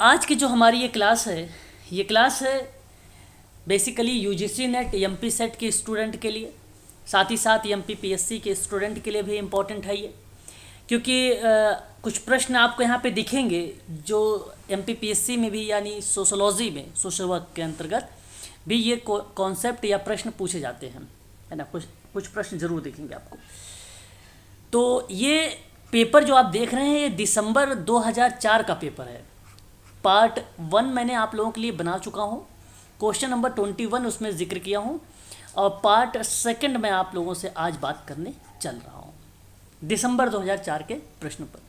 आज की जो हमारी ये क्लास है basically UGC net MP set के स्टूडेंट के लिए, साथ ही साथ एमपी पीएससी के स्टूडेंट के लिए भी इम्पोर्टेंट है ये, क्योंकि कुछ प्रश्न आपको यहाँ पे दिखेंगे जो एमपी पीएससी में भी यानी सोशोलॉजी में सोशल वर्क के अंतर्गत भी ये कॉन्सेप्ट या प्रश्न पूछे जाते हैं, है ना। कुछ प्रश्न जरूर दिखेंगे आपको। तो ये पेपर जो आप देख रहे हैं ये दिसंबर 2004 का पेपर है। पार्ट 1 मैंने आप लोगों के लिए बना चुका हूँ, क्वेश्चन नंबर 21 उसमें जिक्र किया हूँ, और पार्ट 2 में आप लोगों से आज बात करने चल रहा हूँ दिसंबर 2004 के प्रश्न पर।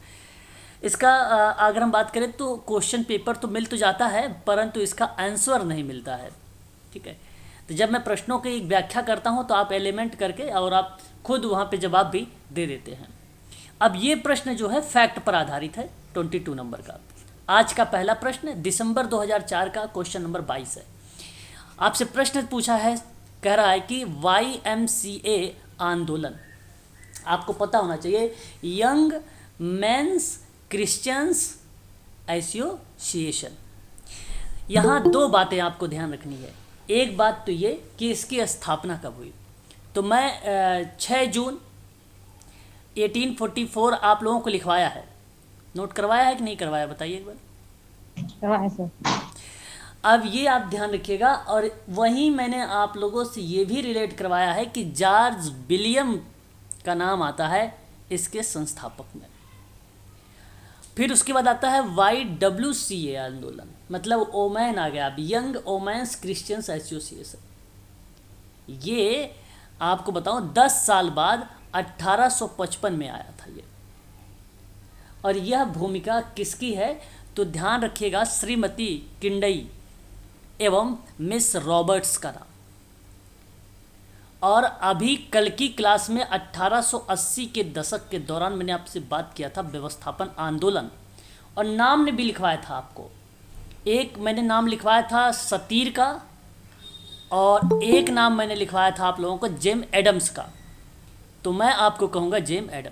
इसका अगर हम बात करें तो क्वेश्चन पेपर तो मिल तो जाता है, परंतु इसका आंसर नहीं मिलता है, ठीक है। तो जब मैं प्रश्नों की एक व्याख्या करता हूँ तो आप एलिमेंट करके और आप खुद वहाँ पे जवाब भी दे देते हैं। अब ये प्रश्न जो है फैक्ट पर आधारित है, 22 नंबर का। आज का पहला प्रश्न दिसंबर 2004 का क्वेश्चन नंबर 22 है। आपसे प्रश्न पूछा है, कह रहा है कि YMCA आंदोलन, आपको पता होना चाहिए, यंग मेंस क्रिश्चियंस एसोसिएशन। यहाँ दो बातें आपको ध्यान रखनी है। एक बात तो ये कि इसकी स्थापना कब हुई, तो मैं 6 जून 1844 आप लोगों को लिखवाया है, नोट करवाया है कि नहीं करवाया, बताइए एक बार। करवाया सर। अब ये आप ध्यान रखिएगा, और वहीं मैंने आप लोगों से ये भी रिलेट करवाया है कि जॉर्ज विलियम का नाम आता है इसके संस्थापक में। फिर उसके बाद आता है YWCA आंदोलन, मतलब ओमैन आ गया, अब यंग ओमेन्स क्रिश्चियंस एसोसिएशन। ये आपको बताऊं 10 साल बाद 1855 में आया था ये। और यह भूमिका किसकी है, तो ध्यान रखिएगा, श्रीमती किंडई एवं मिस रॉबर्ट्स का नाम। और अभी कल की क्लास में 1880 के दशक के दौरान मैंने आपसे बात किया था व्यवस्थापन आंदोलन, और नाम ने भी लिखवाया था आपको। एक मैंने नाम लिखवाया था सतीर का, और एक नाम मैंने लिखवाया था आप लोगों को जेम एडम्स का। तो मैं आपको कहूँगा जेम एडम।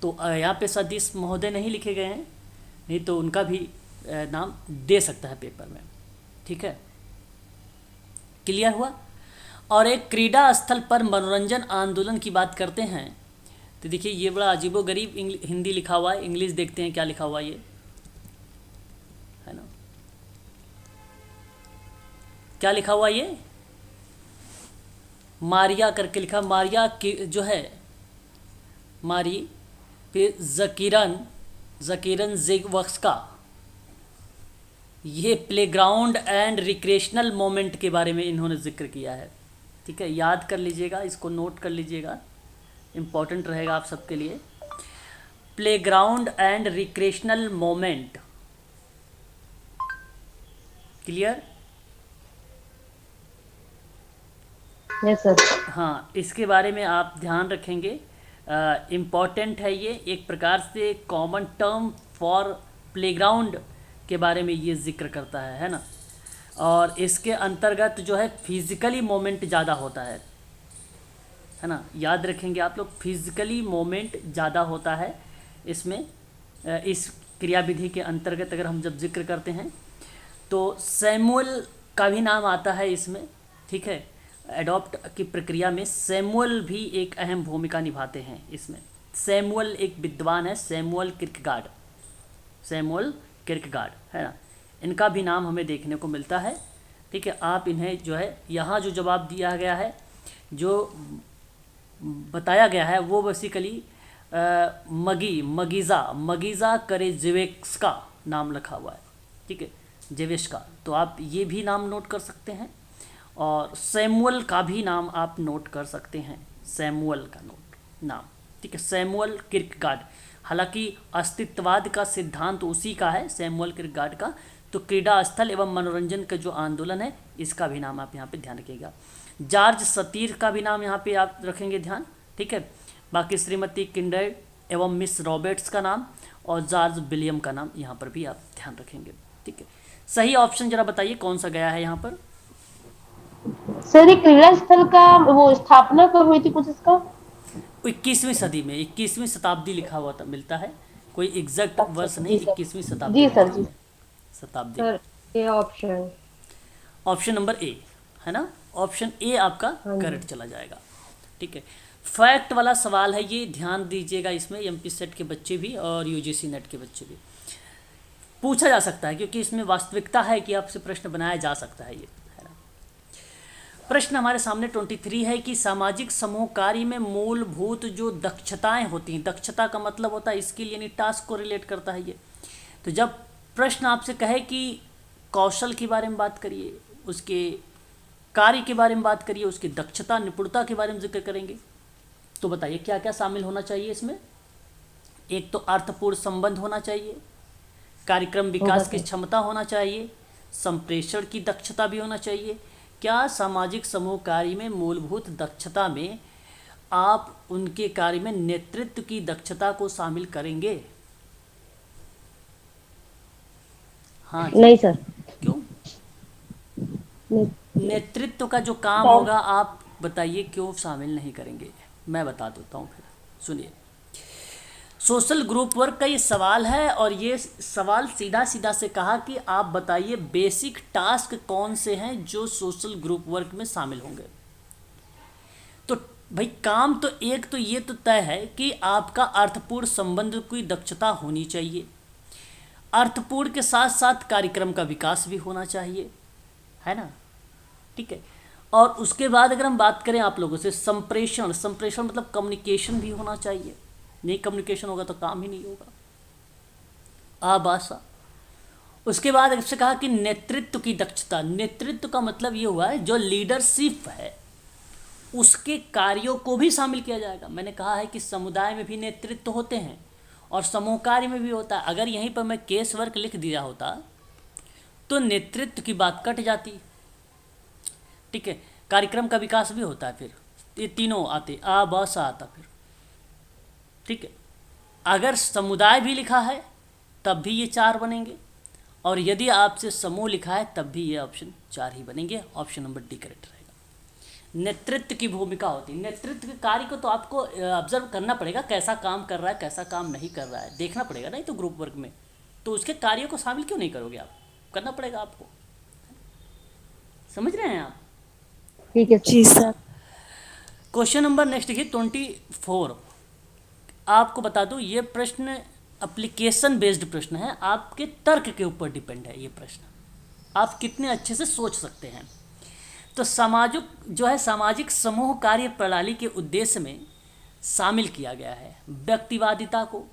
तो यहाँ पे सतीश महोदय नहीं लिखे गए हैं, नहीं तो उनका भी नाम दे सकता है पेपर में, ठीक है। क्लियर हुआ। और एक क्रीड़ा स्थल पर मनोरंजन आंदोलन की बात करते हैं, तो देखिए ये बड़ा अजीबोगरीब हिंदी लिखा हुआ है, इंग्लिश देखते हैं क्या लिखा हुआ ये, है ना। क्या लिखा हुआ ये, मारिया करके लिखा, मारिया की जो है मारी, फिर जकीरन ज़िगवस्का। ये प्लेग्राउंड एंड रिक्रेशनल मोमेंट के बारे में इन्होंने जिक्र किया है, ठीक है। याद कर लीजिएगा, इसको नोट कर लीजिएगा, इम्पॉर्टेंट रहेगा आप सबके लिए। Playground and recreational moment, clear. Yes sir. हाँ, इसके बारे में आप ध्यान रखेंगे, इम्पॉर्टेंट है ये, एक प्रकार से कॉमन टर्म फॉर प्लेग्राउंड के बारे में ये जिक्र करता है ना। और इसके अंतर्गत जो है फिजिकली मोमेंट ज़्यादा होता है ना, याद रखेंगे आप लोग, फिजिकली मोमेंट ज़्यादा होता है इसमें। इस क्रियाविधि के अंतर्गत अगर हम जब जिक्र करते हैं तो सैमुअल का भी नाम आता है इसमें, ठीक है। एडॉप्ट की प्रक्रिया में सैमुअल भी एक अहम भूमिका निभाते हैं इसमें। सैमुअल एक विद्वान है, सैमुअल किर्कगार्ड, है ना। इनका भी नाम हमें देखने को मिलता है, ठीक है। आप इन्हें जो है यहाँ जो जवाब दिया गया है, जो बताया गया है, वो बेसिकली मगीज़ा करेजेवेक्स का नाम रखा हुआ है, ठीक है, जेवेस्का। तो आप ये भी नाम नोट कर सकते हैं, और सैमुअल का भी नाम आप नोट कर सकते हैं, सैमुअल का नाम, ठीक है, सैमुअल किर्कगार्ड। हालांकि अस्तित्ववाद का सिद्धांत उसी का है, सैमुअल किर्कगार्ड का। तो क्रीड़ा स्थल एवं मनोरंजन का जो आंदोलन है, इसका भी नाम आप यहाँ पे ध्यान रखिएगा। जॉर्ज सतीर का भी नाम यहाँ पे आप रखेंगे ध्यान, ठीक है। बाकी श्रीमती किंडर एवं मिस रॉबर्ट्स का नाम, और जॉर्ज विलियम का नाम यहाँ पर भी आप ध्यान रखेंगे, ठीक है। सही ऑप्शन जरा बताइए कौन सा गया है यहाँ पर। सर ये क्रीड़ा स्थल का वो स्थापना कब हुई थी कुछ इसका? 21वीं सदी में, 21वीं शताब्दी लिखा हुआ था, मिलता है कोई एग्जैक्ट अच्छा वर्ष जी नहीं, सर। 21वीं शताब्दी जी में सर हुआ जी। है। शताब्दी। सर ये ऑप्शन। ऑप्शन नंबर ए है ना, ऑप्शन ए आपका हाँ जी। करेक्ट चला जाएगा। ठीक है, फैक्ट वाला सवाल है ये, ध्यान दीजिएगा इसमें, एमपी सेट के बच्चे भी और यूजीसी नेट के बच्चे भी पूछा जा सकता है, क्योंकि इसमें वास्तविकता है कि आपसे प्रश्न बनाया जा सकता है ये, है ना। प्रश्न हमारे सामने 23 है कि सामाजिक समूह कार्य में मूलभूत जो दक्षताएं होती हैं, दक्षता का मतलब होता है स्किल यानी टास्क को रिलेट करता है ये। तो जब प्रश्न आपसे कहे कि कौशल के बारे में बात करिए, उसके कार्य के बारे में बात करिए, उसकी दक्षता निपुणता के बारे में जिक्र करेंगे, तो बताइए क्या क्या शामिल होना चाहिए इसमें। एक तो अर्थपूर्ण संबंध होना चाहिए, कार्यक्रम विकास की क्षमता होना चाहिए, संप्रेषण की दक्षता भी होना चाहिए। क्या सामाजिक समूह कार्य में मूलभूत दक्षता में आप उनके कार्य में नेतृत्व की दक्षता को शामिल करेंगे? हाँ जी। नहीं सर। क्यों? नहीं नेतृत्व का जो काम सर। होगा आप बताइए क्यों शामिल नहीं करेंगे, मैं बता देता हूँ फिर, सुनिए। सोशल ग्रुप वर्क का ये सवाल है, और ये सवाल सीधा सीधा से कहा कि आप बताइए बेसिक टास्क कौन से हैं जो सोशल ग्रुप वर्क में शामिल होंगे। तो भाई काम तो एक तो ये तो तय है कि आपका अर्थपूर्ण संबंध की दक्षता होनी चाहिए, अर्थपूर्ण के साथ साथ कार्यक्रम का विकास भी होना चाहिए, है ना। ठीक है, और उसके बाद अगर हम बात करें आप लोगों से, संप्रेषण, संप्रेषण मतलब कम्युनिकेशन भी होना चाहिए, नहीं कम्युनिकेशन होगा तो काम ही नहीं होगा। आभाषा। उसके बाद इससे कहा कि नेतृत्व की दक्षता, नेतृत्व का मतलब ये हुआ है जो लीडरशिप है उसके कार्यों को भी शामिल किया जाएगा। मैंने कहा है कि समुदाय में भी नेतृत्व होते हैं और समूह कार्य में भी होता है। अगर यहीं पर मैं केस वर्क लिख दिया होता तो नेतृत्व की बात कट जाती। ठीक है, कार्यक्रम का विकास भी होता है, फिर ये तीनों आते, आ ब सा आता फिर। ठीक है, अगर समुदाय भी लिखा है तब भी ये 4 बनेंगे, और यदि आपसे समूह लिखा है तब भी ये ऑप्शन 4 ही बनेंगे। ऑप्शन नंबर डी करेक्ट रहेगा। नेतृत्व की भूमिका होती है, नेतृत्व के कार्य को तो आपको ऑब्जर्व करना पड़ेगा, कैसा काम कर रहा है कैसा काम नहीं कर रहा है, देखना पड़ेगा, नहीं तो ग्रुप वर्क में तो उसके कार्यों को शामिल क्यों नहीं करोगे आप, करना पड़ेगा आपको। समझ रहे हैं आप? ठीक है सर। जी सर। क्वेश्चन नंबर नेक्स्ट देखिए 24। आपको बता दूं ये प्रश्न एप्लीकेशन बेस्ड प्रश्न है, आपके तर्क के ऊपर डिपेंड है ये प्रश्न, आप कितने अच्छे से सोच सकते हैं। तो सामाजिक समूह कार्य प्रणाली के उद्देश्य में शामिल किया गया है व्यक्तिवादिता को,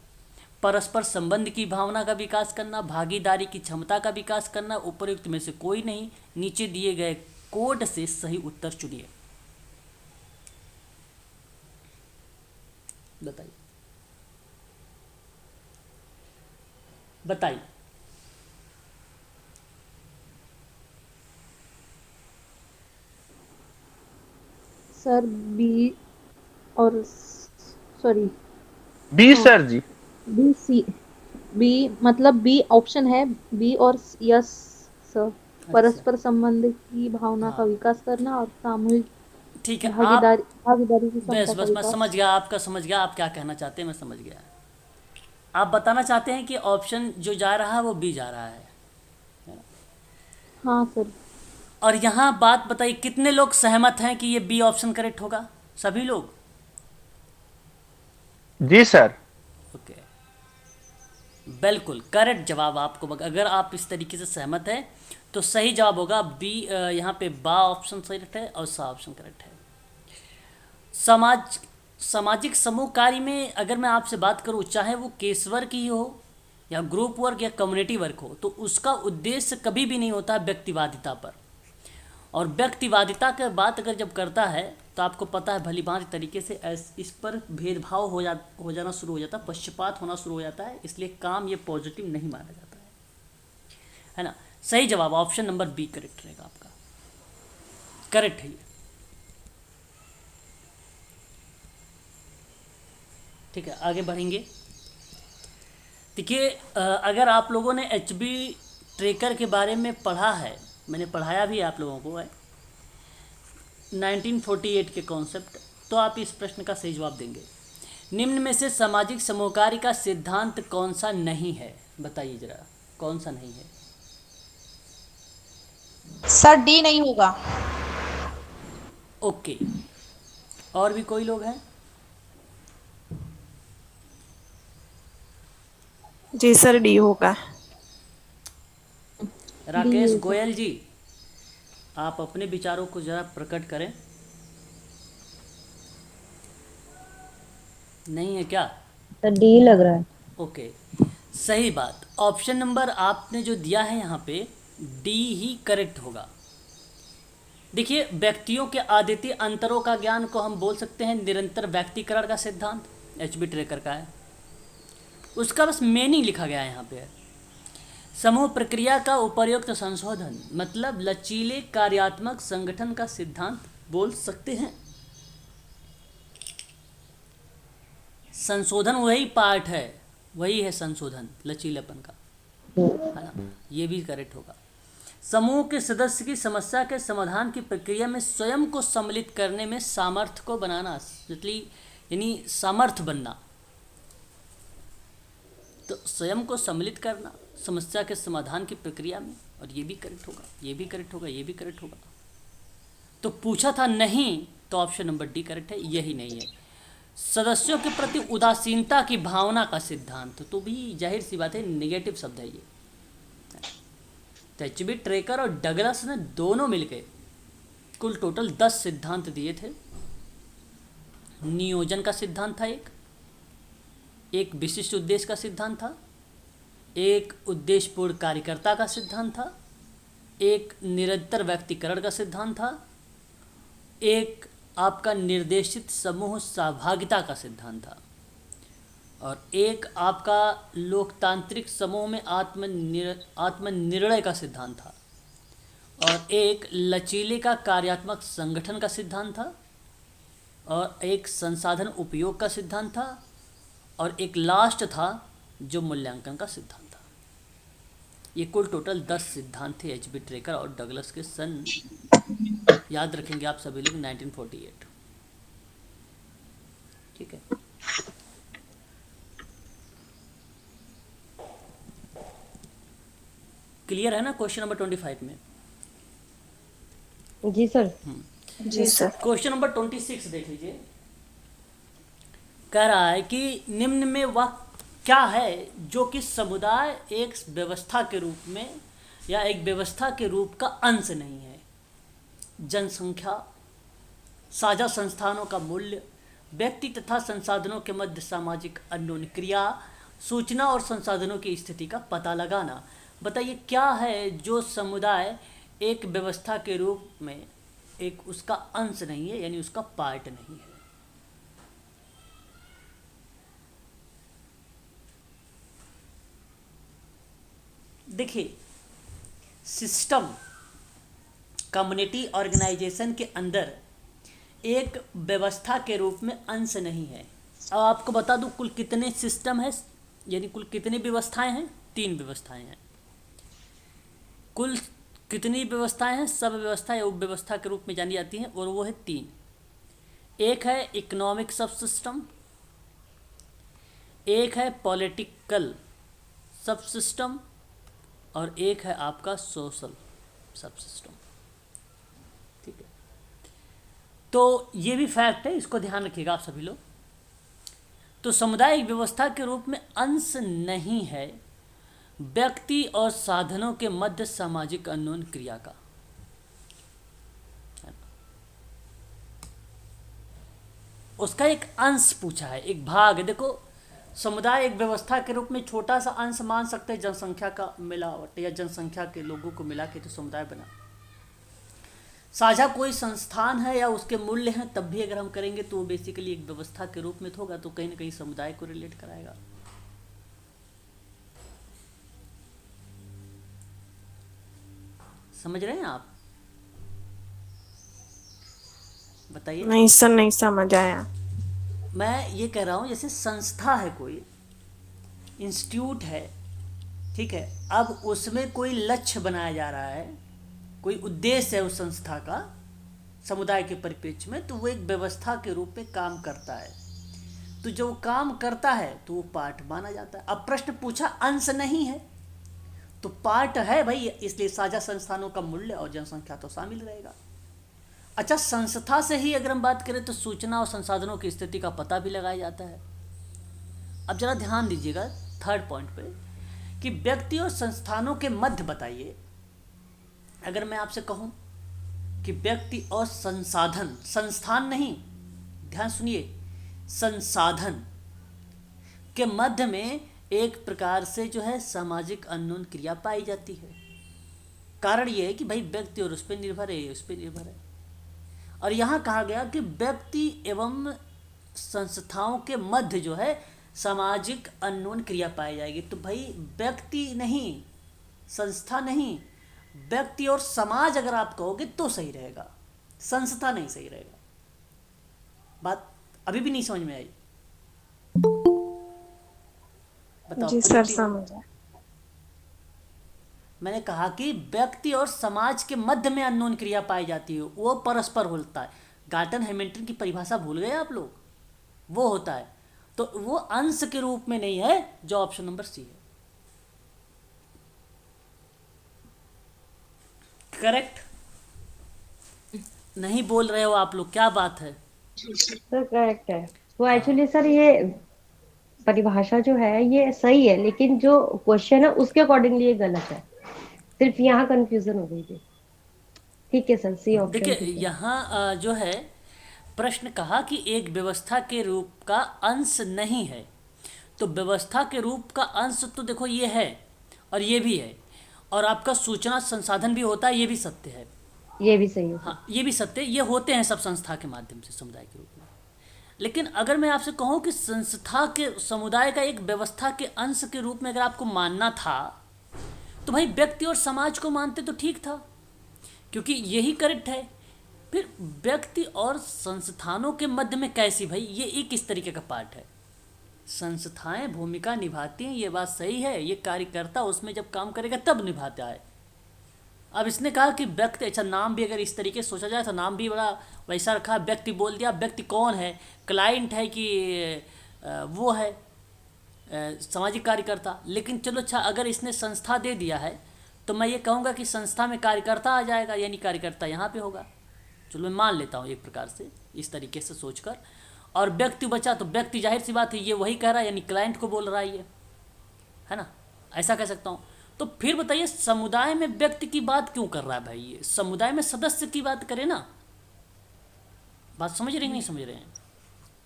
परस्पर संबंध की भावना का विकास करना, भागीदारी की क्षमता का विकास करना। उपरोक्त में से कोई नहीं, नीचे दिए गए कोड से सही उत्तर चुनिए। बताइए बताइए। सर बी और सॉरी बी सर जी। बी सी बी मतलब बी ऑप्शन है, बी और यस सर। परस्पर संबंध की भावना का विकास करना और सामूहिक ठीक है, आप भागीदारी की बस क्षमता का बस मैं विकास। समझ गया, आपका समझ गया, आप क्या कहना चाहते हैं मैं समझ गया। आप बताना चाहते हैं कि ऑप्शन जो जा रहा है वो बी जा रहा है, हाँ सर। और यहाँ बात बताइए कितने लोग सहमत हैं कि ये बी ऑप्शन करेक्ट होगा? सभी लोग? जी सर। ओके, बिल्कुल करेक्ट जवाब आपको। अगर आप इस तरीके से सहमत हैं तो सही जवाब होगा बी। यहाँ पे बा ऑप्शन करेक्ट है और सा ऑप्शन करेक्ट है। सामाजिक समूह कार्य में अगर मैं आपसे बात करूँ, चाहे वो केस वर्क ही हो या ग्रुप वर्क या कम्युनिटी वर्क हो, तो उसका उद्देश्य कभी भी नहीं होता व्यक्तिवादिता पर। और व्यक्तिवादिता की बात अगर जब करता है तो आपको पता है भली भांति तरीके से इस पर भेदभाव हो जाना शुरू हो जाता है, पक्षपात होना शुरू हो जाता है, इसलिए काम ये पॉजिटिव नहीं माना जाता है ना। सही जवाब ऑप्शन नंबर बी करेक्ट रहेगा आपका, करेक्ट है ये। ठीक है, आगे बढ़ेंगे। देखिए अगर आप लोगों ने HB ट्रेकर के बारे में पढ़ा है, मैंने पढ़ाया भी आप लोगों को है 1948 के कॉन्सेप्ट, तो आप इस प्रश्न का सही जवाब देंगे। निम्न में से सामाजिक समूहकार्य का सिद्धांत कौन सा नहीं है? बताइए जरा, कौन सा नहीं है? सर डी नहीं होगा। ओके, और भी कोई लोग हैं? जी सर डी होगा। राकेश गोयल जी, आप अपने विचारों को जरा प्रकट करें। नहीं है क्या? तो डी लग रहा है। ओके, सही बात। ऑप्शन नंबर आपने जो दिया है यहाँ पे, डी ही करेक्ट होगा। देखिए, व्यक्तियों के आदित्य अंतरों का ज्ञान को हम बोल सकते हैं निरंतर व्यक्तिकरण का सिद्धांत, एचबी ट्रेकर का है। उसका बस मीनिंग लिखा गया है यहाँ पे। समूह प्रक्रिया का उपयुक्त संशोधन मतलब लचीले कार्यात्मक संगठन का सिद्धांत बोल सकते हैं। संशोधन वही पार्ट है, वही है संशोधन, लचीलेपन का, है ना? ये भी करेक्ट होगा। समूह के सदस्य की समस्या के समाधान की प्रक्रिया में स्वयं को सम्मिलित करने में सामर्थ्य को बनाना, यानी सामर्थ्य बनना। तो स्वयं को सम्मिलित करना समस्या के समाधान की प्रक्रिया में, और ये भी करेक्ट होगा, ये भी करेक्ट होगा, ये भी करेक्ट होगा। तो पूछा था नहीं, तो ऑप्शन नंबर डी करेक्ट है, यही नहीं है। सदस्यों के प्रति उदासीनता की भावना का सिद्धांत, तो भी जाहिर सी बात है नेगेटिव शब्द है ये। तो एचबी ट्रेकर और डगलस ने दोनों मिलकर कुल टोटल 10 सिद्धांत दिए थे। नियोजन का सिद्धांत था, एक विशिष्ट उद्देश्य का सिद्धांत था, एक उद्देश्यपूर्ण कार्यकर्ता का सिद्धांत था, एक निरंतर व्यक्तिकरण का सिद्धांत था, एक आपका निर्देशित समूह सहभागिता का सिद्धांत था, और एक आपका लोकतांत्रिक समूह में आत्मनिर्णय का सिद्धांत था, और एक लचीले का कार्यात्मक संगठन का सिद्धांत था, और एक संसाधन उपयोग का सिद्धांत था, और एक लास्ट था जो मूल्यांकन का सिद्धांत था। ये कुल टोटल 10 सिद्धांत थे एचबी ट्रेकर और डगलस के। सन याद रखेंगे आप सभी लोग 1948। ठीक है, क्लियर है ना क्वेश्चन नंबर 25 में? जी सर। जी सर। क्वेश्चन नंबर 26 देख लीजिए। कह रहा है कि निम्न में वह क्या है जो कि समुदाय एक व्यवस्था के रूप में या एक व्यवस्था के रूप का अंश नहीं है? जनसंख्या, साझा संस्थानों का मूल्य, व्यक्ति तथा संसाधनों के मध्य सामाजिक अन्योन्य क्रिया, सूचना और संसाधनों की स्थिति का पता लगाना। बताइए क्या है जो समुदाय एक व्यवस्था के रूप में एक उसका अंश नहीं है, यानी उसका पार्ट नहीं है? देखिए, सिस्टम कम्युनिटी ऑर्गेनाइजेशन के अंदर एक व्यवस्था के रूप में अंश नहीं है। अब आपको बता दूं कुल कितने सिस्टम है, यानी कुल कितनी व्यवस्थाएं हैं? 3 व्यवस्थाएं हैं। कुल कितनी व्यवस्थाएं हैं? सब व्यवस्था या उप व्यवस्था के रूप में जानी जाती हैं, और वो है 3। एक है इकोनॉमिक सब सिस्टम, एक है पॉलिटिकल सब सिस्टम, और एक है आपका सोशल सब सिस्टम। ठीक है, तो ये भी फैक्ट है, इसको ध्यान रखिएगा आप सभी लोग। तो सामुदायिक व्यवस्था के रूप में अंश नहीं है व्यक्ति और साधनों के मध्य सामाजिक अन्योन्य क्रिया का, उसका एक अंश पूछा है, एक भाग है। देखो, समुदाय एक व्यवस्था के रूप में छोटा सा अंश मान सकते हैं, जनसंख्या का मिलावट या जनसंख्या के लोगों को मिला के तो समुदाय बना। साझा कोई संस्थान है या उसके मूल्य हैं, तब भी अगर हम करेंगे तो वो बेसिकली एक व्यवस्था के रूप में तो होगा, तो कहीं ना कहीं समुदाय को रिलेट कराएगा। समझ रहे हैं आप? बताइए। नहीं सर, नहीं समझ आया। मैं ये कह रहा हूँ जैसे संस्था है, कोई इंस्टीट्यूट है, ठीक है, अब उसमें कोई लक्ष्य बनाया जा रहा है, कोई उद्देश्य है उस संस्था का समुदाय के परिप्रेक्ष्य में, तो वो एक व्यवस्था के रूप में काम करता है। तो तो जो काम करता है तो वो पार्ट माना जाता है। अब प्रश्न पूछा अंश नहीं है तो पार्ट है भाई, इसलिए साझा संस्थानों का मूल्य और जनसंख्या तो शामिल रहेगा। अच्छा, संस्था से ही अगर हम बात करें तो सूचना और संसाधनों की स्थिति का पता भी लगाया जाता है। अब जरा ध्यान दीजिएगा थर्ड पॉइंट पे कि व्यक्ति और संस्थानों के मध्य बताइए। अगर मैं आपसे कहूं कि व्यक्ति और संसाधन, संस्थान नहीं, ध्यान सुनिए, संसाधन के मध्य में एक प्रकार से जो है सामाजिक अन्योन क्रिया पाई जाती है। कारण ये है कि भाई व्यक्ति और उस पर निर्भर है, उस पर निर्भर है। और यहाँ कहा गया कि व्यक्ति एवं संस्थाओं के मध्य जो है सामाजिक अन्योन क्रिया पाई जाएगी। तो भाई व्यक्ति नहीं, संस्था नहीं, व्यक्ति और समाज अगर आप कहोगे तो सही रहेगा, संस्था नहीं सही रहेगा। बात अभी भी नहीं समझ में आई? बताओ। जी सर समझ आया। मैंने कहा कि व्यक्ति और समाज के मध्य में अन्योन क्रिया पाई जाती है, वो परस्पर होता है। गार्टन हैमिल्टन की परिभाषा भूल गए आप लोग? वो होता है, तो वो अंश के रूप में नहीं है, जो ऑप्शन नंबर सी है। करेक्ट? नहीं बोल रहे हो आप लोग, क्या बात है? सर करेक्ट है। वो एक्चुअली सर ये परिभाषा जो है ये सही है, लेकिन जो क्वेश्चन है उसके अकॉर्डिंगली ये गलत है। सिर्फ यहाँ कंफ्यूजन हो गई थी। ठीक है सर, सी ऑप्शन। देखिए यहाँ जो है प्रश्न कहा कि एक व्यवस्था के रूप का अंश नहीं है, तो व्यवस्था के रूप का अंश तो देखो ये है और ये भी है, और आपका सूचना संसाधन भी होता है, ये भी सत्य है। ये भी सही है। हाँ, ये भी सत्य, ये होते हैं सब संस्था के माध्यम से समुदाय के रूप में। लेकिन अगर मैं आपसे कहूँ कि संस्था के, समुदाय का एक व्यवस्था के अंश के रूप में अगर आपको मानना था तो भाई व्यक्ति और समाज को मानते तो ठीक था, क्योंकि यही करेक्ट है। फिर व्यक्ति और संस्थानों के मध्य में कैसी? भाई ये एक इस तरीके का पार्ट है। संस्थाएं भूमिका निभाती हैं, ये बात सही है, ये कार्यकर्ता उसमें जब काम करेगा तब निभाता है। अब इसने कहा कि व्यक्ति, अच्छा नाम भी अगर इस तरीके से सोचा जाए तो नाम भी बड़ा वैसा रखा है, व्यक्ति बोल दिया। व्यक्ति कौन है? क्लाइंट है कि वो है सामाजिक कार्यकर्ता? लेकिन चलो अच्छा, अगर इसने संस्था दे दिया है तो मैं ये कहूँगा कि संस्था में कार्यकर्ता आ जाएगा, यानी कार्यकर्ता यहाँ पे होगा। चलो मैं मान लेता हूँ एक प्रकार से इस तरीके से सोचकर। और व्यक्ति बचा तो व्यक्ति, जाहिर सी बात है ये वही कह रहा है, यानी क्लाइंट को बोल रहा है ये, है ना? ऐसा कह सकता हूँ। तो फिर बताइए समुदाय में व्यक्ति की बात क्यों कर रहा है भाई? ये समुदाय में सदस्य की बात करे ना। बात समझ रहे हैं नहीं समझ रहे हैं?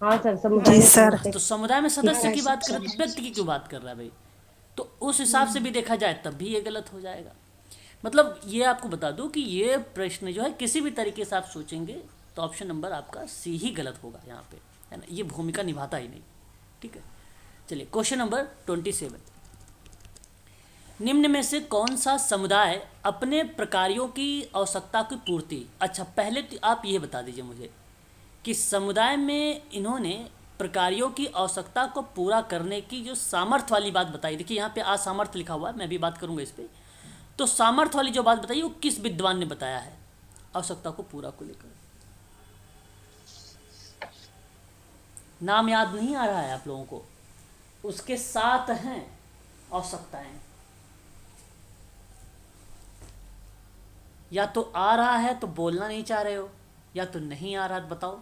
हाँ सर, समुदाय जी सर। तो समुदाय में सदस्य की बात करे तो व्यक्ति की क्यों बात कर रहा है भाई? तो उस हिसाब से भी देखा जाए तब भी ये गलत हो जाएगा। मतलब ये आपको बता दूं कि ये प्रश्न जो है किसी भी तरीके से आप सोचेंगे तो ऑप्शन नंबर आपका सी ही गलत होगा यहाँ पे, है ना? ये भूमिका निभाता ही नहीं। ठीक है, चलिए क्वेश्चन नंबर 27। निम्न में से कौन सा समुदाय अपने प्रकारों की आवश्यकता की पूर्ति, अच्छा पहले तो आप ये बता दीजिए मुझे कि समुदाय में इन्होंने प्रकारों की आवश्यकता को पूरा करने की जो सामर्थ्य वाली बात बताई। देखिए यहाँ पे असामर्थ्य लिखा हुआ है, मैं भी बात करूँगा इस पर। तो सामर्थ्य वाली जो बात बताई वो किस विद्वान ने बताया है आवश्यकता को पूरा को लेकर? नाम याद नहीं आ रहा है आप लोगों को? उसके साथ हैं आवश्यकताएं, या तो आ रहा है तो बोलना नहीं चाह रहे हो, या तो नहीं आ रहा है, बताओ।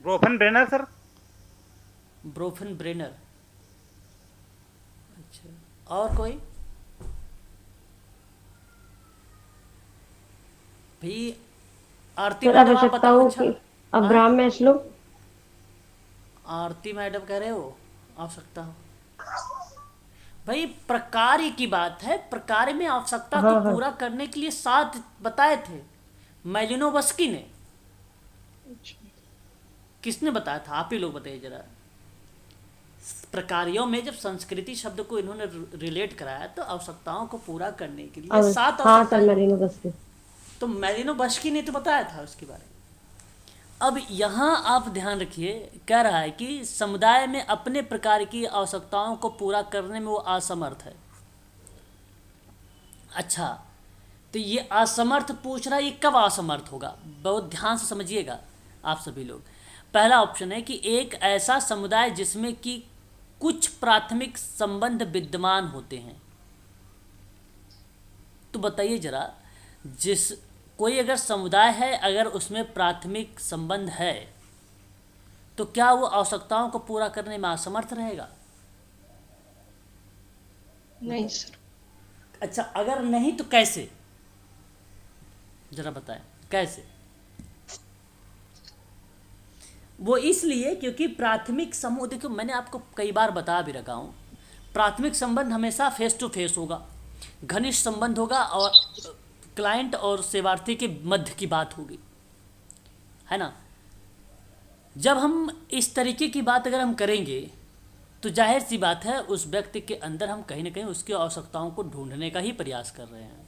ब्रोफन ब्रेनर सर। ब्रोफन ब्रेनर, अच्छा। और कोई? भाई आरती सर मैडम आप बताओ। आवश्यकताओं अच्छा की अब्राहम मैस्लो। आरती मैडम कह रहे हो आवश्यकता हो? भाई प्रकार की बात है, प्रकार में आवश्यकता को पूरा करने के लिए 7 बताए थे मैलिनोवस्की ने। किसने बताया था? आप ही लोग बताइए जरा। प्रकारों में जब संस्कृति शब्द को इन्होंने रिलेट कराया तो आवश्यकताओं को पूरा करने के लिए 7 हाँ सर, आवश्यकताएं। मैलिनोवस्की। तो मैलिनोवस्की ने तो बताया था उसके बारे में। अब यहाँ आप ध्यान रखिए, कह रहा है कि समुदाय में अपने प्रकार की आवश्यकताओं को पूरा करने में वो असमर्थ है। अच्छा, तो ये असमर्थ पूछ रहा है, ये कब असमर्थ होगा? बहुत ध्यान से समझिएगा आप सभी लोग। पहला ऑप्शन है कि एक ऐसा समुदाय जिसमें कि कुछ प्राथमिक संबंध विद्यमान होते हैं। तो बताइए जरा, जिस कोई अगर समुदाय है, अगर उसमें प्राथमिक संबंध है, तो क्या वो आवश्यकताओं को पूरा करने में असमर्थ रहेगा? नहीं सर। अच्छा, अगर नहीं तो कैसे, जरा बताएं कैसे? वो इसलिए क्योंकि प्राथमिक समूह, देखो मैंने आपको कई बार बता भी रखा हूँ, प्राथमिक संबंध हमेशा फेस टू फेस होगा, घनिष्ठ संबंध होगा और क्लाइंट और सेवार्थी के मध्य की बात होगी, है ना। जब हम इस तरीके की बात अगर हम करेंगे तो जाहिर सी बात है उस व्यक्ति के अंदर हम कहीं ना कहीं उसकी आवश्यकताओं को ढूंढने का ही प्रयास कर रहे हैं।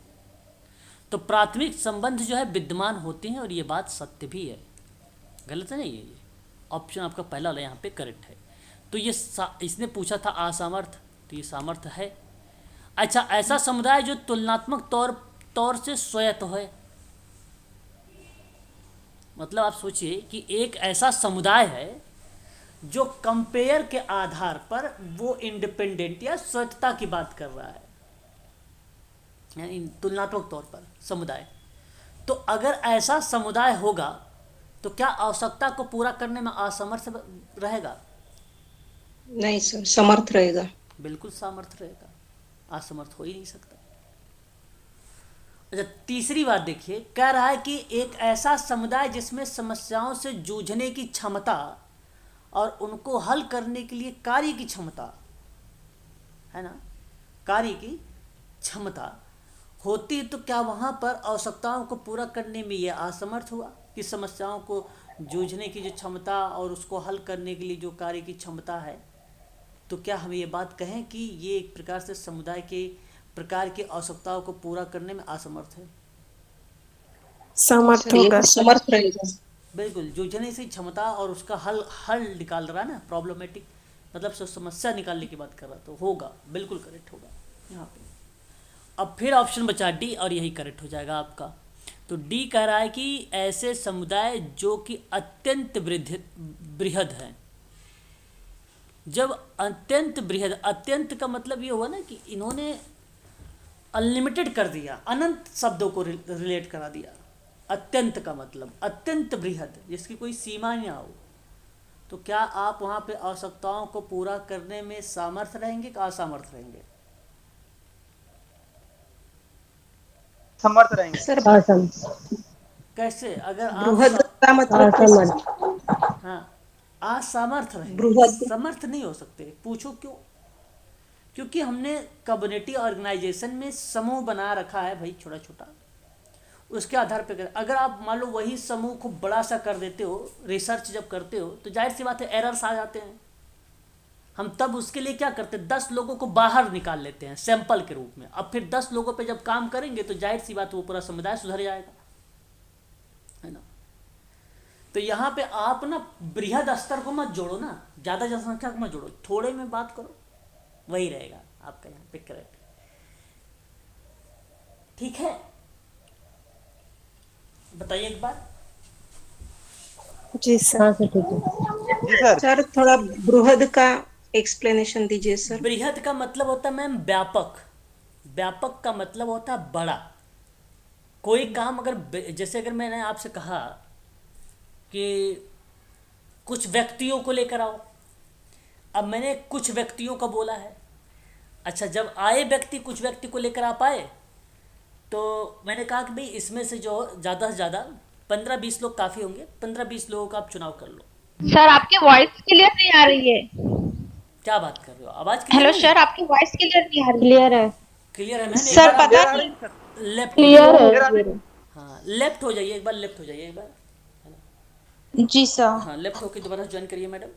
तो प्राथमिक संबंध जो है विद्यमान होते हैं और ये बात सत्य भी है, गलत है नहीं है। ये ऑप्शन आपका पहला वाला यहाँ पे करेक्ट है। तो ये इसने पूछा था असामर्थ, तो ये सामर्थ्य है। अच्छा, ऐसा समुदाय जो तुलनात्मक तौर से स्वायत्त है, मतलब आप सोचिए कि एक ऐसा समुदाय है जो कंपेयर के आधार पर वो इंडिपेंडेंट या स्वायत्तता की बात कर रहा है, यानी तुलनात्मक तौर पर समुदाय। तो अगर ऐसा समुदाय होगा तो क्या आवश्यकता को पूरा करने में असमर्थ रहेगा? नहीं सर, समर्थ रहेगा। बिल्कुल सामर्थ्य रहेगा, असमर्थ हो ही नहीं सकता। अच्छा, तीसरी बात देखिए, कह रहा है कि एक ऐसा समुदाय जिसमें समस्याओं से जूझने की क्षमता और उनको हल करने के लिए कार्य की क्षमता, है ना, कार्य की क्षमता होती, तो क्या वहाँ पर आवश्यकताओं को पूरा करने में ये असमर्थ हुआ कि समस्याओं को जूझने की जो क्षमता और उसको हल करने के लिए जो कार्य की क्षमता है, तो क्या हम ये बात कहें कि ये एक प्रकार से समुदाय के प्रकार की आवश्यकताओं को पूरा करने में असमर्थ है? समर्थ सर ये होगा तो सर। समर्थ रहेगा। बिल्कुल, जूझने से क्षमता और उसका हल निकाल रहा है ना, प्रॉब्लमेटिक मतलब समस्या निकालने की बात कर रहा, तो होगा, बिल्कुल करेक्ट होगा यहाँ पे। अब फिर ऑप्शन बचा डी और यही करेक्ट हो जाएगा आपका। तो डी कह रहा है कि ऐसे समुदाय जो कि अत्यंत बृहद हैं। जब अत्यंत बृहद, अत्यंत का मतलब ये हुआ ना कि इन्होंने अनलिमिटेड कर दिया, अनंत शब्दों को रिलेट करा दिया। अत्यंत का मतलब अत्यंत बृहद, जिसकी कोई सीमा ना हो। तो क्या आप वहाँ पे आवश्यकताओं को पूरा करने में सामर्थ रहेंगे कि असमर्थ रहेंगे? समर्थ रहेंगे। सर कैसे? अगर बृहद आप का मतलब हाँ असमर्थ रहेंगे, बृहद। समर्थ नहीं हो सकते। पूछो क्यों? क्योंकि हमने कम्युनिटी ऑर्गेनाइजेशन में समूह बना रखा है भाई, छोटा छोटा, उसके आधार पर अगर आप मान लो वही समूह को बड़ा सा कर देते हो, रिसर्च जब करते हो तो जाहिर सी बात है एरर्स आ जाते हैं। हम तब उसके लिए क्या करते हैं, 10 लोगों को बाहर निकाल लेते हैं सैंपल के रूप में। अब फिर 10 लोगों पे जब काम करेंगे तो जाहिर सी बात वो पूरा समुदाय सुधर जाएगा, है ना। तो यहाँ पे आप ना बृहद स्तर को मत जोड़ो ना, ज़्यादा जनसंख्या को मत जोड़ो, थोड़े में बात करो, वही रहेगा आपका यहाँ पे करेक्ट। ठीक है, बताइए एक बार। जी सर। हाँ सर ठीक है। जी सर। सर थोड़ा बृहद का एक्सप्लेनेशन दीजिए सर। बृहद का मतलब होता है मैम व्यापक, व्यापक का मतलब होता है बड़ा। कोई काम अगर, जैसे अगर मैंने आपसे कहा कि कुछ व्यक्तियों को लेकर आओ, अब मैंने कुछ व्यक्तियों का बोला है। अच्छा, जब आए व्यक्ति, कुछ व्यक्ति को लेकर आप आए, तो मैंने कहा कि भाई इसमें से जो ज़्यादा से ज़्यादा 15-20 लोग काफ़ी होंगे, 15-20 लोगों का आप चुनाव कर लो। सर आपकी वॉइस क्लियर नहीं आ रही है। क्या बात कर रहे हो, आवाज़ हेलो क्लियर सर, आपकी वॉइस क्लियर नहीं आ रही। क्लियर है। क्लियर है? मैंने सर पता नहीं। लेफ्ट क्लियर है। हाँ, लेफ्ट हो जाइए एक बार, लेफ्ट हो जाइए एक बार, जी सर। हाँ लेफ्ट होके दोबारा ज्वाइन करिए मैडम।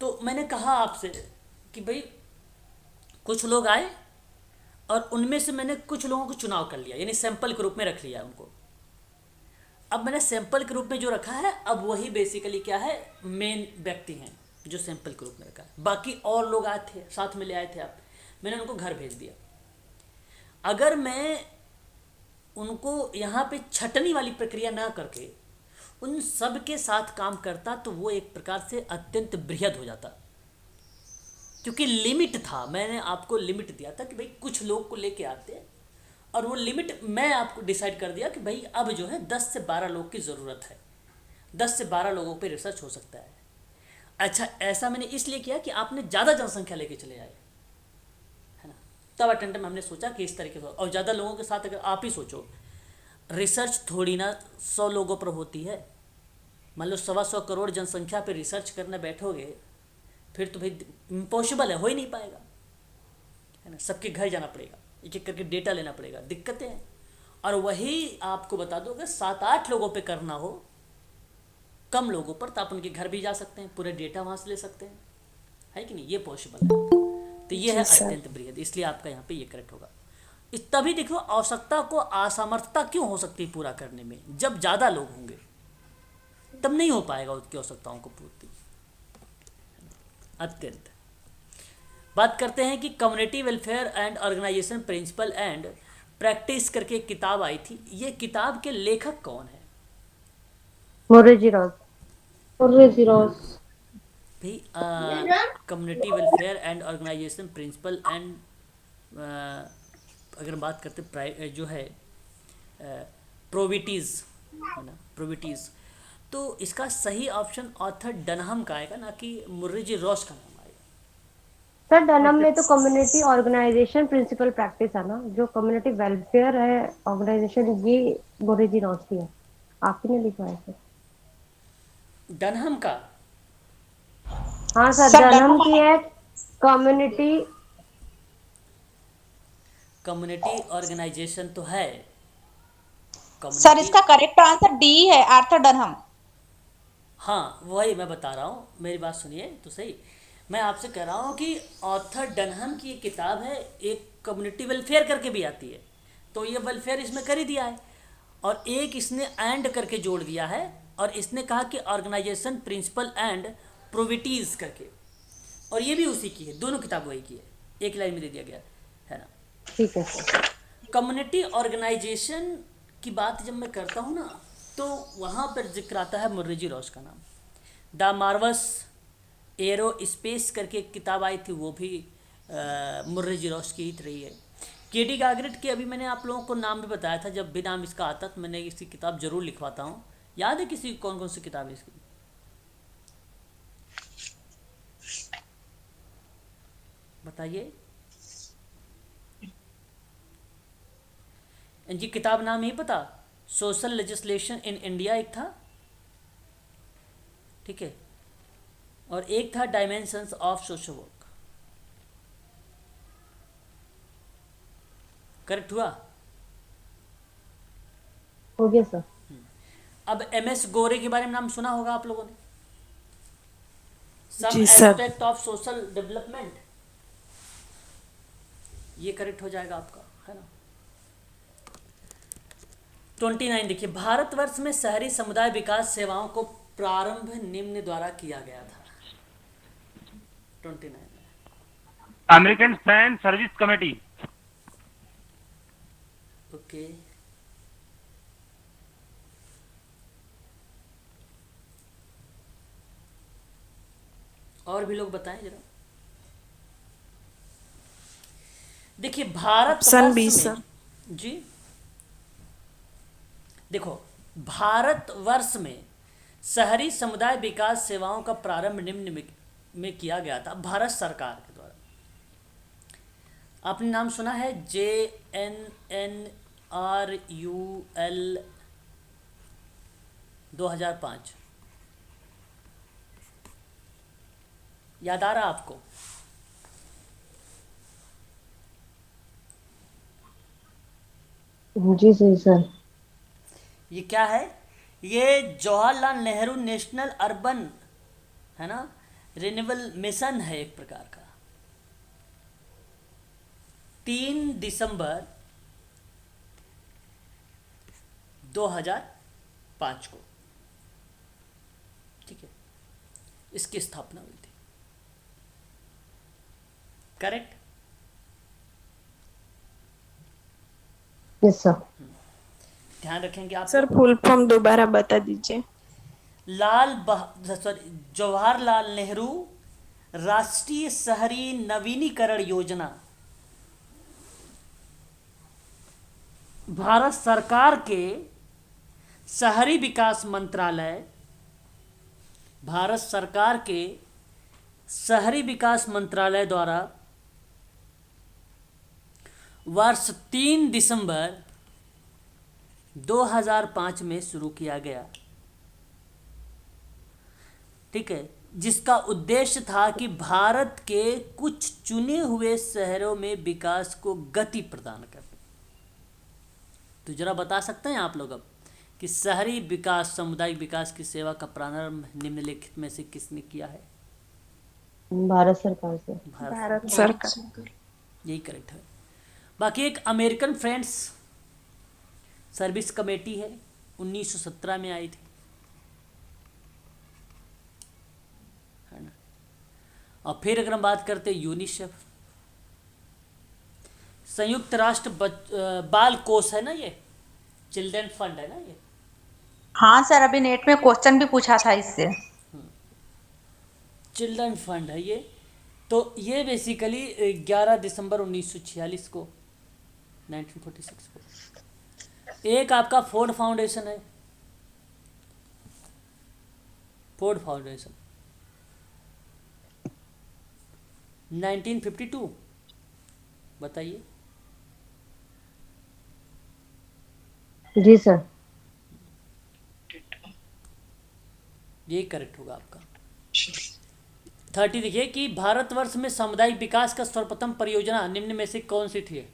तो मैंने कहा आपसे कि भाई कुछ लोग आए और उनमें से मैंने कुछ लोगों को चुनाव कर लिया, यानी सैंपल के रूप में रख लिया उनको। अब मैंने सैंपल के रूप में जो रखा है, अब वही बेसिकली क्या है, मेन व्यक्ति हैं जो सैंपल के रूप में रखा है। बाकी और लोग आए थे, साथ में ले आए थे आप, मैंने उनको घर भेज दिया। अगर मैं उनको यहाँ पे छटनी वाली प्रक्रिया ना करके उन सब के साथ काम करता तो वो एक प्रकार से अत्यंत बृहद हो जाता, क्योंकि लिमिट था। मैंने आपको लिमिट दिया था कि भाई कुछ लोग को लेके आते हैं, और वो लिमिट मैं आपको डिसाइड कर दिया कि भाई अब जो है 10 से 12 लोग की ज़रूरत है, 10 से 12 लोगों पे रिसर्च हो सकता है। अच्छा, ऐसा मैंने इसलिए किया कि आपने ज़्यादा जनसंख्या लेके चले आए, है ना। तब अटेंडर में हमने सोचा कि इस तरीके से, और ज़्यादा लोगों के साथ अगर आप ही सोचो, रिसर्च थोड़ी ना 100 लोगों पर होती है। मान लो 125 करोड़ जनसंख्या पे रिसर्च करने बैठोगे, फिर तो भाई इम्पॉसिबल है, हो ही नहीं पाएगा, है ना। सबके घर जाना पड़ेगा, एक एक करके डेटा लेना पड़ेगा, दिक्कतें हैं। और वही आपको बता दो, अगर 7-8 लोगों पे करना हो, कम लोगों पर, तो आप उनके घर भी जा सकते हैं, पूरे डेटा वहाँ से ले सकते हैं, है कि नहीं, ये पॉसिबल है। तो ये है जी सर। अत्यंत बृहद, इसलिए आपका यहाँ पे ये करेक्ट होगा। तभी देखो, आवश्यकता को असमर्थता क्यों हो सकती है पूरा करने में, जब ज़्यादा लोग होंगे तब नहीं हो पाएगा उसकी आवश्यकताओं को पूर्ति, अत्यंत। बात करते हैं कि community welfare and organization principle and practice करके एक किताब आई थी, ये किताब के लेखक कौन है मोरेजी रॉस। Correzi Ross. भाई? Community welfare and organization principle and, अगर बात करते जो है प्रोविटीज़, है ना, प्रोविटीज़, तो इसका सही ऑप्शन ऑथर डनहम का आएगा, ना कि मुर्रेजी रॉस का नाम आएगा। सर डनम में तो कम्युनिटी ऑर्गेनाइजेशन प्रिंसिपल प्रैक्टिस है ना, जो कम्युनिटी वेलफेयर है ऑर्गेनाइजेशन, ये मोरेजी रॉस की है, आप ही ने लिखा है सर। डनहम का हाँ सर, डनम की है कम्युनिटी। कम्युनिटी ऑर्गेनाइजेशन तो है, सर कम्युनिटी, इसका करेक्ट आंसर डी है, आर्थर डनहम। हाँ वही मैं बता रहा हूँ, मेरी बात सुनिए तो सही। मैं आपसे कह रहा हूँ कि ऑथर डनहम की एक किताब है, एक कम्युनिटी वेलफेयर करके भी आती है, तो ये वेलफेयर इसमें कर ही दिया है, और एक इसने एंड करके जोड़ दिया है, और इसने कहा कि ऑर्गेनाइजेशन प्रिंसिपल एंड प्रोविटीज़ करके, और ये भी उसी की है, दोनों किताब वही की है, एक लाइन में दे दिया गया है ना। ठीक है सर। कम्युनिटी ऑर्गेनाइजेशन की बात जब मैं करता हूँ ना, तो वहाँ पर जिक्र आता है मुर्रेजी रॉस का नाम। द मार्वस एरो स्पेस करके एक किताब आई थी, वो भी मुर्रेजी रॉस की ही रही है। केडी गागरेट के अभी मैंने आप लोगों को नाम भी बताया था, जब भी नाम इसका आता तो मैंने इसकी किताब जरूर लिखवाता हूँ। याद है किसी कौन कौन सी किताब है इसकी? बताइए। इनकी किताब नाम नहीं पता? सोशल लेजिस्लेशन इन इंडिया एक था, ठीक है, और एक था dimensions of social work. Correct हुआ? हो गया सर। अब एमएस गोरे के बारे में नाम सुना होगा आप लोगों ने, सम जी sir. Aspect of social development, ये करेक्ट हो जाएगा आपका, है ना। 29 देखिए, भारतवर्ष में शहरी समुदाय विकास सेवाओं को प्रारंभ निम्न द्वारा किया गया था। 29 में American fan service committee. Okay, और भी लोग बताएं जरा। देखिए ऑप्शन बी भारतवर्ष सर। में, जी देखो, भारतवर्ष में शहरी समुदाय विकास सेवाओं का प्रारंभ निम्न में किया गया था भारत सरकार के द्वारा। आपने नाम सुना है JNNRUL 2005, याद आ रहा आपको? जी सही सर। ये क्या है? ये जवाहरलाल नेहरू नेशनल अर्बन, है ना, रिन्यूअल मिशन है एक प्रकार का। 3 दिसंबर 2005 को, ठीक है, इसकी स्थापना हुई थी। करेक्ट? Yes sir. ध्यान रखेंगे आप सर फुल फॉर्म दोबारा बता दीजिए। जवाहरलाल नेहरू राष्ट्रीय शहरी नवीनीकरण योजना भारत सरकार के शहरी विकास मंत्रालय, भारत सरकार के शहरी विकास मंत्रालय द्वारा वर्ष 3 दिसंबर 2005 में शुरू किया गया। ठीक है, जिसका उद्देश्य था कि भारत के कुछ चुने हुए शहरों में विकास को गति प्रदान करना। तो जरा बता सकते हैं आप लोग अब कि शहरी विकास सामुदायिक विकास की सेवा का प्रारंभ निम्नलिखित में से किसने किया है? भारत सरकार से। भारत सरकार। यही करेक्ट है। बाकी एक अमेरिकन फ्रेंड्स सर्विस कमेटी है, 1917 में आई थी, है ना। और फिर अगर हम बात करते हैं यूनिसेफ, संयुक्त राष्ट्र बाल कोष है ना, ये चिल्ड्रन फंड है ना ये। हाँ सर, अभी नेट में क्वेश्चन भी पूछा था इससे। चिल्ड्रन फंड है ये। तो ये बेसिकली 11 दिसंबर 1946 को 1946 को। एक आपका फोर्ड फाउंडेशन है, फोर्ड फाउंडेशन 1952। बताइए। जी सर। यही करेक्ट होगा आपका। 30 देखिए कि भारतवर्ष में सामुदायिक विकास का सर्वप्रथम परियोजना निम्न में से कौन सी थी?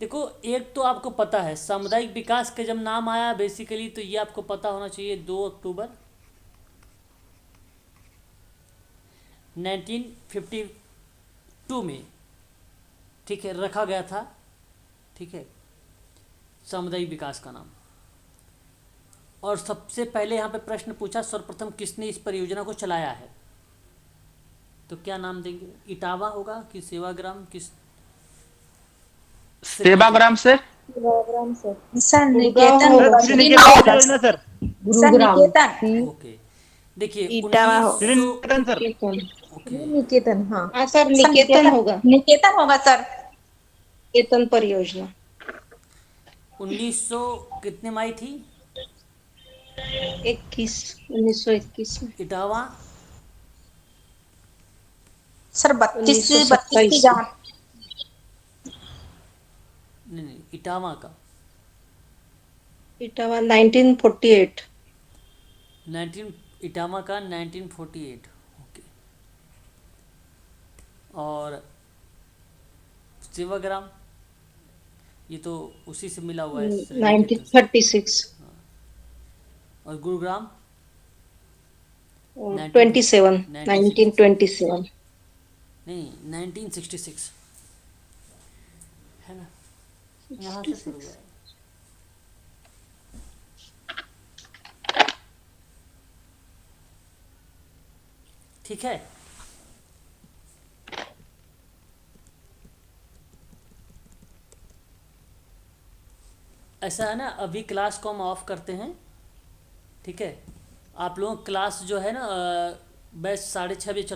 देखो, एक तो आपको पता है सामुदायिक विकास का जब नाम आया बेसिकली, तो ये आपको पता होना चाहिए 2 अक्टूबर 1952 में, ठीक है, रखा गया था। ठीक है, सामुदायिक विकास का नाम। और सबसे पहले यहाँ पे प्रश्न पूछा सर्वप्रथम किसने इस परियोजना को चलाया है, तो क्या नाम देंगे? इटावा होगा कि सेवाग्राम? किस? सेवाग्राम से। सर निकेतन होगा। सर निकेतन। ओके, देखिए इटावा हो। निकेतन सर। ओके, निकेतन, हाँ। हाँ सर, निकेतन होगा। निकेतन होगा सर। निकेतन परियोजना 1900 कितने में आई थी? 1921 में। इटावा सर 32 की 1927 जहाँ नहीं, इटावा का इटावा 1948। 19 इटावा का 1948। ओके, और सेवाग्राम ये तो उसी से मिला हुआ है, 1936। और गुरुग्राम 1927। नहीं, 1966 है ना, यहाँ से शुरू हुआ है। ठीक है, ऐसा है ना। अभी क्लास को हम ऑफ करते हैं, ठीक है। आप लोगों क्लास जो है ना बैच 6:30 बजे चला